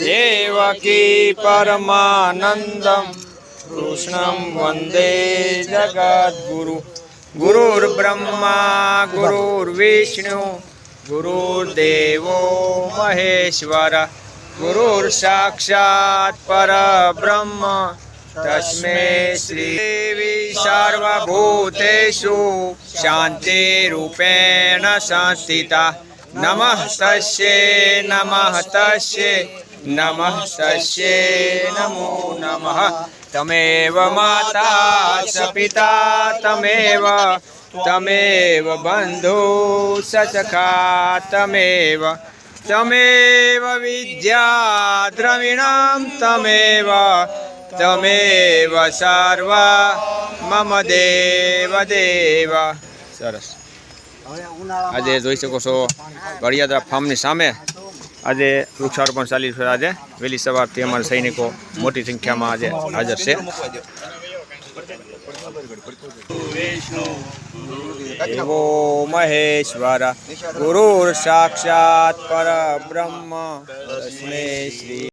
देवकी परमानन्दं कृष्णं वन्दे जगद्गुरु गुरुर्ब्रह्मा गुरुर्विष्णु गुरुर्देवो महेश्वर गुरुर्साक्षात् परब्रह्म तस्मै श्री देवी सर्वभूतेषु शान्तिरूपेण संस्थिता नमः तस्यै नमो नमः तमेव माता स पिता तमेव बन्धु स सखा तमेव विद्या द्रविणं तमेव सर्व मम देव सरस આજે જોઈ શકો છો ગળિયાદરા ફાર્મની સામે આજે વૃક્ષારોપણ ચાલી રહ્યું છે। આજે વહેલી સવારથી અમારા સૈનિકો મોટી સંખ્યામાં આજે હાજર છે। દેવો મહેશ્વર ગુરુર સાક્ષાત પરબ્રહ્મ તસ્मै શ્રી